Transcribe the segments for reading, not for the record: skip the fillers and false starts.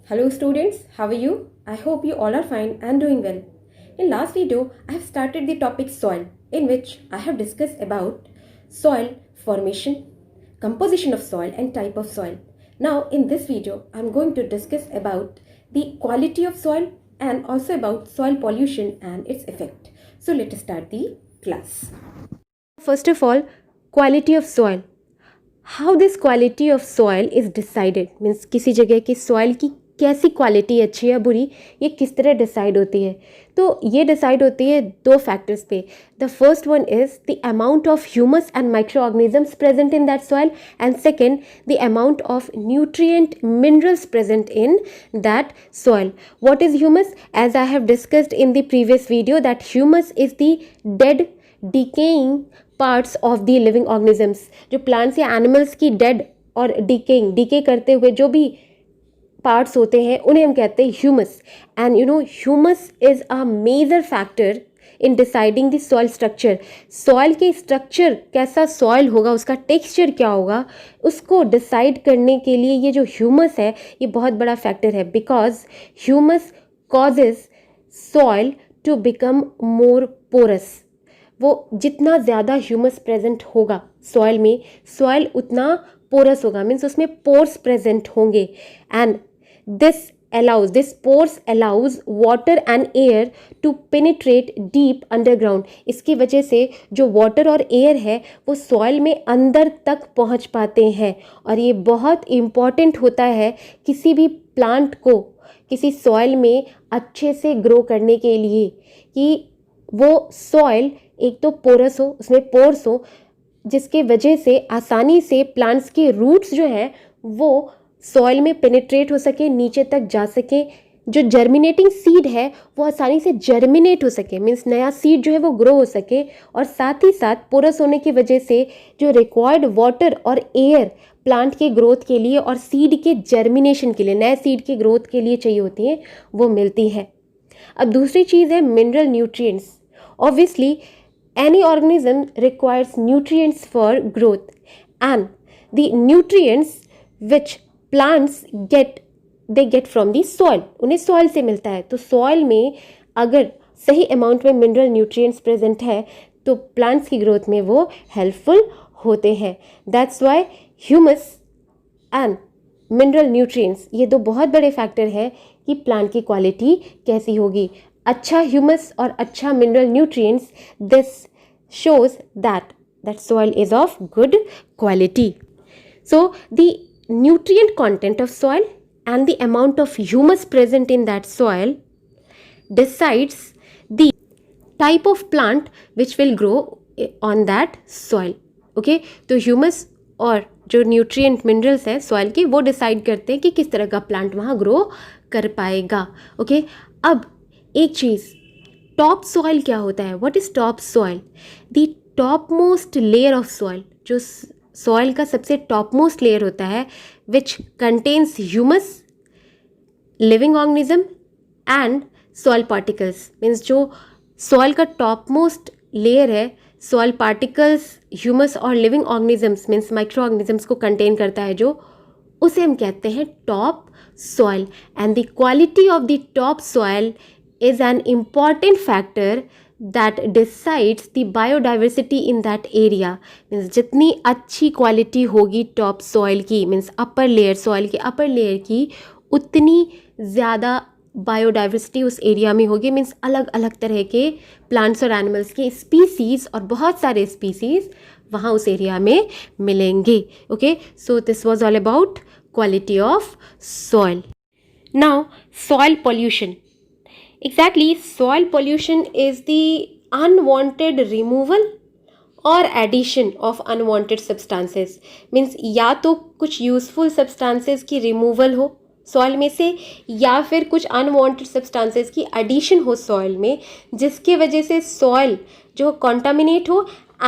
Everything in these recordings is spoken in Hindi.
Hello students, how are you? I hope you all are fine and doing well. In last video, I have started the topic soil, in which I have discussed about soil formation, composition of soil and type of soil. Now in this video, I am going to discuss about the quality of soil and also about soil pollution and its effect. So let us start the class. First of all, quality of soil. How this quality of soil is decided, means किसी जगह की soil की कैसी क्वालिटी अच्छी या बुरी, ये किस तरह डिसाइड होती है. तो ये डिसाइड होती है दो फैक्टर्स पे. The first one is the amount of humus and micro organisms present in that soil, and second the amount of nutrient minerals present in that soil. What is humus? As I have discussed in the previous video that humus is the dead decaying parts of the living organisms. जो प्लांट्स या एनिमल्स की डेड और डिके करते हुए जो भी पार्ट्स होते हैं उन्हें हम कहते हैं humus. And humus is a major factor in deciding the soil structure. Soil के स्ट्रक्चर, कैसा सॉइल होगा, उसका टेक्सचर क्या होगा, उसको डिसाइड करने के लिए ये जो ह्यूमस है ये बहुत बड़ा फैक्टर है. Because humus causes soil to become more porous. वो जितना ज़्यादा ह्यूमस प्रेजेंट होगा सॉइल में, सॉइल उतना पोरस होगा, मीन्स उसमें पोर्स प्रेजेंट होंगे. And this pores allows water and air to penetrate deep underground. इसकी वजह से जो वाटर और एयर है वो सॉइल में अंदर तक पहुंच पाते हैं. और ये बहुत इम्पॉर्टेंट होता है किसी भी प्लांट को किसी सॉइल में अच्छे से ग्रो करने के लिए, कि वो सॉइल एक तो पोरस हो, उसमें पोर्स हो, जिसके वजह से आसानी से प्लांट्स के रूट्स जो हैं वो सॉइल में पेनिट्रेट हो सके, नीचे तक जा सके. जो जर्मिनेटिंग सीड है वो आसानी से जर्मिनेट हो सके, मीन्स नया सीड जो है वो ग्रो हो सके. और साथ ही साथ पोरस होने की वजह से जो रिक्वायर्ड वाटर और एयर प्लांट के ग्रोथ के लिए और सीड के जर्मिनेशन के लिए, नए सीड के ग्रोथ के लिए चाहिए होती हैं, वो मिलती है. अब दूसरी चीज़ है mineral nutrients. Obviously any organism requires nutrients for growth, and the nutrients which plants get from the soil. उन्हें soil से मिलता है. तो soil में अगर सही अमाउंट में मिनरल न्यूट्रिएंट्स प्रेजेंट है तो प्लांट्स की ग्रोथ में वो हेल्पफुल होते हैं. That's why humus and mineral nutrients ये दो बहुत बड़े फैक्टर हैं कि प्लांट की क्वालिटी कैसी होगी. अच्छा ह्यूमस और अच्छा mineral nutrients, this shows that soil is of good quality. So the nutrient content of soil and the amount of humus present in that soil decides the type of plant which will grow on that soil. Okay, तो humus और जो न्यूट्रिएंट मिनरल्स हैं सॉइल के वो डिसाइड करते हैं कि किस तरह का प्लांट वहाँ ग्रो कर पाएगा. ओके, अब एक चीज़, टॉप सॉइल क्या होता है? What is top soil? The top most layer of soil, जो सॉइल का सबसे टॉप मोस्ट लेयर होता है, which contains humus, living organism and soil particles. Means जो सॉइल का टॉप मोस्ट लेयर है, सॉइल पार्टिकल्स, ह्यूमस और living organisms means micro organisms को कंटेन करता है, जो उसे हम कहते हैं top soil. And the quality of the top soil is an important factor that decides the biodiversity in that area. Means जितनी अच्छी क्वालिटी होगी टॉप सॉइल की, मीन्स अपर लेयर, सॉइल के अपर लेयर की, उतनी ज़्यादा बायोडाइवर्सिटी उस एरिया में होगी. मीन्स अलग अलग तरह के प्लांट्स और एनिमल्स के स्पीसीज़ और बहुत सारे स्पीसीज़ वहाँ उस एरिया में मिलेंगे. Okay, so this was all about quality of soil. Now soil pollution. Exactly, soil pollution is the unwanted removal or addition of unwanted substances. Means या तो कुछ useful substances की removal हो soil में से, या फिर कुछ unwanted substances की addition हो soil में, जिसके वजह से soil जो contaminate हो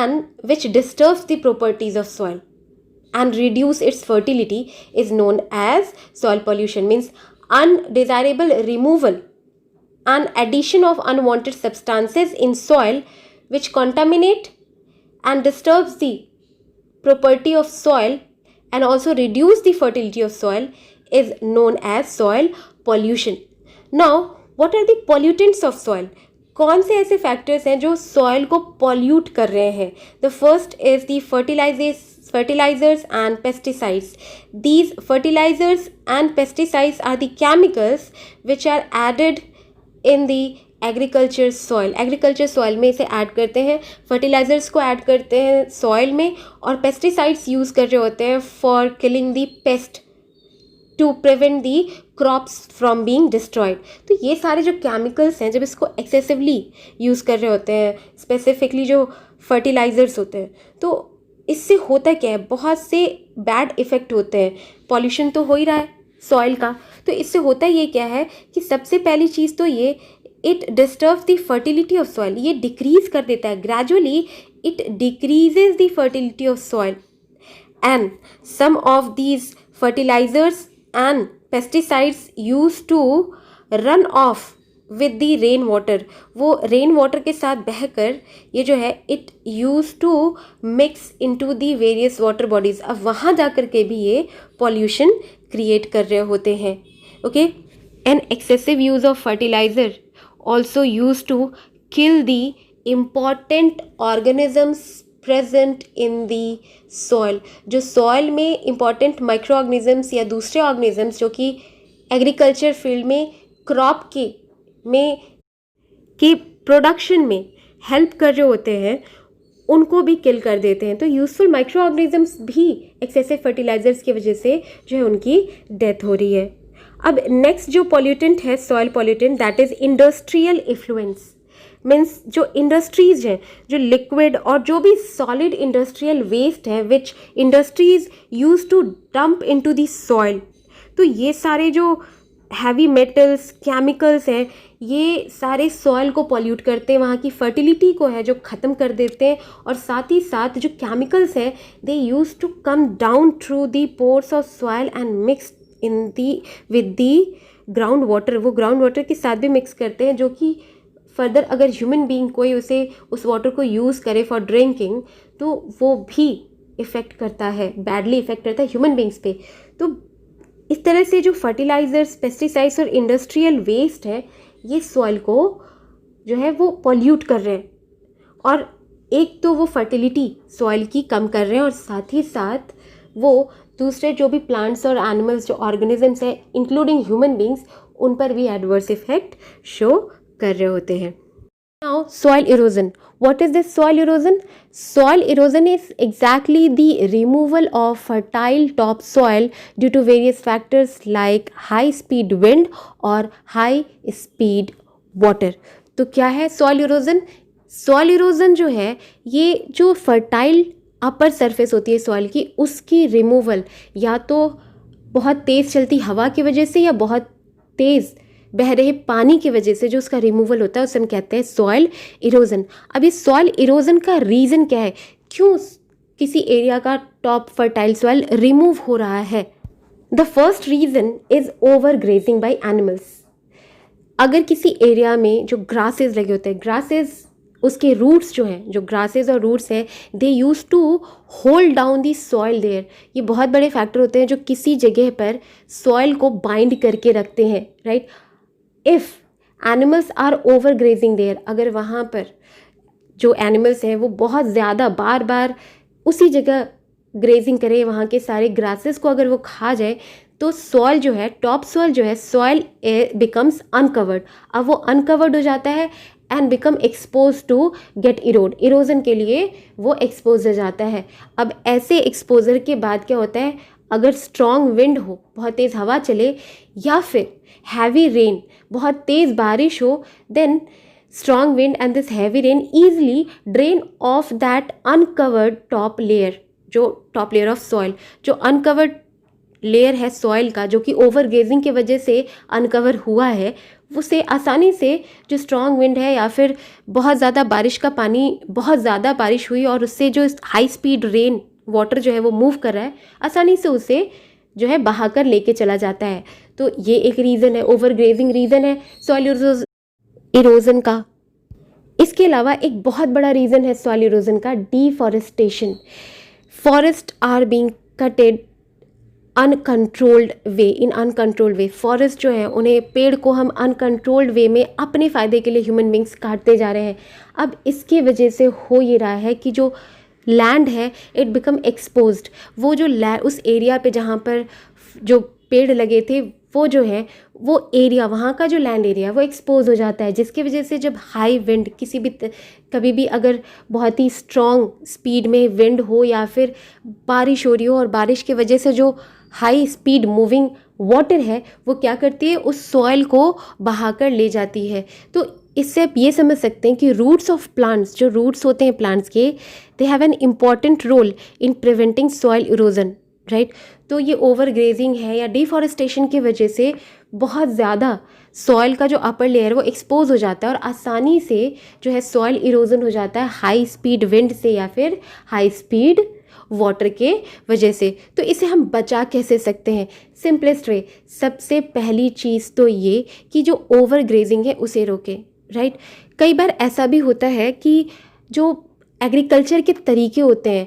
and which disturbs the properties of soil and reduce its fertility is known as soil pollution. Means undesirable removal and addition of unwanted substances in soil which contaminate and disturbs the property of soil and also reduce the fertility of soil is known as soil pollution. Now, what are the pollutants of soil? कौन से ऐसे फैक्टर्स हैं जो सॉइल को पॉल्यूट कर रहे हैं? The first is the fertilizers and pesticides. These fertilizers and pesticides are the chemicals which are added in the agriculture soil में इसे ऐड करते हैं, फर्टिलाइजर्स को ऐड करते हैं सॉइल में, और पेस्टिसाइड्स यूज़ कर रहे होते हैं for killing the pest to prevent the crops from being destroyed. तो ये सारे जो केमिकल्स हैं, जब इसको एक्सेसिवली यूज़ कर रहे होते हैं, स्पेसिफिकली जो फर्टिलाइजर्स होते हैं, तो इससे होता क्या है, बहुत से बैड इफ़ेक्ट होते हैं. पॉल्यूशन तो हो ही रहा है सॉइल का, तो इससे होता ये क्या है कि सबसे पहली चीज़ तो ये, it disturb the fertility of soil. ये डिक्रीज कर देता है, gradually it decreases the fertility of soil. And some of these fertilisers and pesticides use to run off with the rain water. वो रेन वाटर के साथ बहकर ये जो है, it use to mix into the various water bodies. अब वहाँ जा कर के भी ये पॉल्यूशन क्रिएट कर रहे होते हैं. Okay, an excessive use of fertiliser also used to kill the important organisms present in the soil. जो soil में important microorganisms या दूसरे organisms जो कि एग्रीकल्चर फील्ड में क्रॉप की प्रोडक्शन में हेल्प कर रहे होते हैं, उनको भी किल कर देते हैं. तो यूजफुल माइक्रो ऑर्गेनिजम्स भी एक्सेसिव फर्टिलाइजर्स की वजह से जो है उनकी डेथ हो रही है. अब नेक्स्ट जो पॉल्यूटेंट है soil pollutant, that is industrial effluence. Means जो इंडस्ट्रीज हैं, जो लिक्विड और जो भी सॉलिड इंडस्ट्रियल वेस्ट है which industries use to dump into the soil. तो ये सारे जो हैवी मेटल्स, केमिकल्स हैं, ये सारे सॉइल को पॉल्यूट करते हैं, वहाँ की फर्टिलिटी को है जो ख़त्म कर देते हैं. और साथ ही साथ जो केमिकल्स हैं, they use to come down through the pores of soil and mix in the with the ground water. वो ग्राउंड वाटर के साथ भी मिक्स करते हैं, जो कि फर्दर अगर ह्यूमन बीइंग कोई उस वाटर को यूज़ करे फॉर ड्रिंकिंग, तो वो भी इफ़ेक्ट करता है, बैडली इफ़ेक्ट करता है ह्यूमन बींग्स पे. तो इस तरह से जो फर्टिलाइजर्स, पेस्टिसाइड्स और इंडस्ट्रियल वेस्ट है, ये सॉइल को जो है वो पॉल्यूट कर रहे हैं. और एक तो वो फर्टिलिटी सॉइल की कम कर रहे हैं, और साथ ही साथ वो दूसरे जो भी प्लांट्स और एनिमल्स, जो ऑर्गेनिजम्स हैं इंक्लूडिंग ह्यूमन बींग्स, उन पर भी एडवर्स इफेक्ट शो कर रहे होते हैं. Now, soil erosion. What is this soil erosion? Soil erosion is exactly the removal of fertile topsoil due to various factors like high speed wind or high speed water. तो क्या है soil erosion? Soil erosion जो है, ये जो fertile अपर सरफेस होती है सॉइल की, उसकी रिमूवल या तो बहुत तेज़ चलती हवा की वजह से या बहुत तेज़ बह रहे पानी की वजह से जो उसका रिमूवल होता है, उसे हम कहते हैं सॉइल इरोजन. अब इस सॉइल इरोजन का रीज़न क्या है, क्यों किसी एरिया का टॉप फर्टाइल सॉइल रिमूव हो रहा है? The first reason is over grazing by animals. अगर किसी एरिया में जो ग्रासेस लगे होते हैं, ग्रासेस उसके रूट्स जो हैं, जो ग्रासेस और रूट्स हैं, they use to hold down the soil there. ये बहुत बड़े फैक्टर होते हैं जो किसी जगह पर सॉइल को बाइंड करके रखते हैं, right. If animals are over grazing there, अगर वहाँ पर जो एनिमल्स हैं वो बहुत ज़्यादा बार बार उसी जगह ग्रेजिंग करें, वहाँ के सारे ग्रासेस को अगर वो खा जाए, तो सॉइल जो है, टॉप सॉइल जो है, सॉइल बिकम्स अनकवर्ड. अब वो अनकवर्ड हो जाता है and become expose to get erode. Erosion के लिए वो एक्सपोज हो जाता है. अब ऐसे एक्सपोजर के बाद क्या होता है, अगर स्ट्रॉन्ग विंड हो, बहुत तेज़ हवा चले, या फिर हैवी रेन, बहुत तेज़ बारिश हो, then strong wind and this heavy rain easily drain off that uncovered top layer, जो टॉप लेयर ऑफ सॉइल, जो अनकवर्ड लेयर है सॉइल का, जो कि ओवर गेजिंग की वजह से अनकवर हुआ है, उसे आसानी से जो स्ट्रॉन्ग विंड है या फिर बहुत ज़्यादा बारिश का पानी, बहुत ज़्यादा बारिश हुई और उससे जो हाई स्पीड रेन वाटर जो है वो मूव कर रहा है, आसानी से उसे जो है बहाकर लेके चला जाता है. तो ये एक रीज़न है, ओवर ग्रेजिंग रीज़न है सॉइल इरोजन का. इसके अलावा एक बहुत बड़ा रीज़न है सॉइल इरोजन का, deforestation. Forest are being cutted uncontrolled way, in uncontrolled way. Forest जो है उन्हें, पेड़ को हम अनकंट्रोल्ड वे में अपने फ़ायदे के लिए ह्यूमन बींग्स काटते जा रहे हैं। अब इसकी वजह से हो ये रहा है कि जो लैंड है इट बिकम एक्सपोज्ड। वो जो उस एरिया पे जहाँ पर जो पेड़ लगे थे वो जो है वो एरिया, वहाँ का जो लैंड एरिया वो एक्सपोज हो जाता है, जिसकी वजह से जब हाई विंड किसी भी कभी भी अगर बहुत ही स्ट्रॉन्ग स्पीड में विंड हो या फिर बारिश हो रही हो, और बारिश की वजह से जो हाई स्पीड मूविंग वाटर है वो क्या करती है, उस सॉइल को बहाकर ले जाती है। तो इससे आप ये समझ सकते हैं कि रूट्स ऑफ प्लांट्स, जो रूट्स होते हैं प्लांट्स के, they have an important role in preventing soil erosion, right. तो ये ओवर ग्रेजिंग है या डिफॉरेस्टेशन की वजह से बहुत ज़्यादा सॉइल का जो अपर लेयर वो एक्सपोज हो जाता है और आसानी से जो है सॉइल इरोजन हो जाता है हाई स्पीड विंड से या फिर हाई स्पीड वाटर के वजह से। तो इसे हम बचा कैसे सकते हैं? सिंपलेस्ट वे, सबसे पहली चीज़ तो ये कि जो ओवर ग्रेजिंग है उसे रोकें, राइट। कई बार ऐसा भी होता है कि जो एग्रीकल्चर के तरीके होते हैं,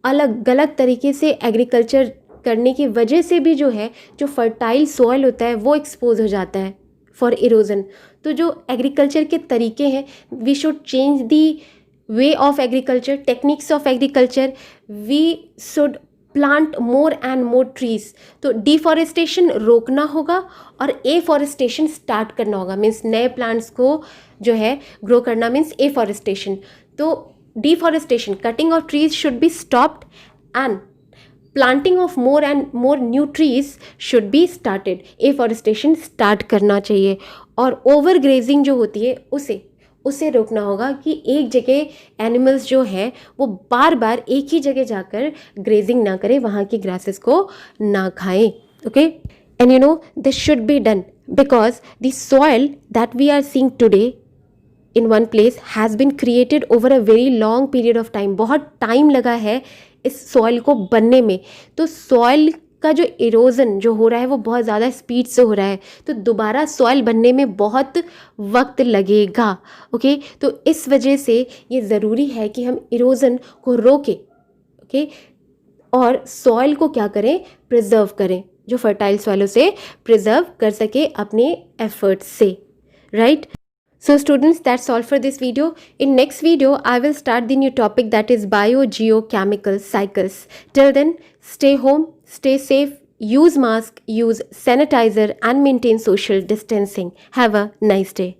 अलग गलत तरीके से एग्रीकल्चर करने की वजह से भी जो है जो फर्टाइल सॉइल होता है वो एक्सपोज हो जाता है फॉर इरोजन। तो जो एग्रीकल्चर के तरीके हैं, we should change the way of agriculture, techniques of agriculture, we should plant more and more trees. तो डिफॉरेस्टेशन रोकना होगा और एफॉरेस्टेशन स्टार्ट करना होगा, मीन्स नए प्लांट्स को जो है ग्रो करना मीन्स एफॉरेस्टेशन। तो deforestation, cutting of trees should be stopped and planting of more and more new trees should be started. afforestation start करना चाहिए और ओवर ग्रेजिंग जो होती है उसे रोकना होगा कि एक जगह एनिमल्स जो हैं वो बार बार एक ही जगह जाकर ग्रेजिंग ना करें, वहाँ की ग्रासेस को ना खाएं, okay. And you know this should be done because the soil that we are seeing today in one place has been created over a very long period of time। बहुत टाइम लगा है इस सॉइल को बनने में। तो सॉइल का जो इरोजन जो हो रहा है वो बहुत ज़्यादा स्पीड से हो रहा है, तो दोबारा सॉइल बनने में बहुत वक्त लगेगा, ओके। तो इस वजह से ये ज़रूरी है कि हम इरोजन को रोकें, ओके, और सॉइल को क्या करें, प्रिजर्व करें, जो फर्टाइल सॉइलों से प्रिजर्व कर सके अपने एफर्ट्स से, right. So students, that's all for this video. In next video, I will start the new topic, that is biogeochemical cycles. Till then, stay home, stay safe, use mask, use sanitizer and maintain social distancing. Have a nice day.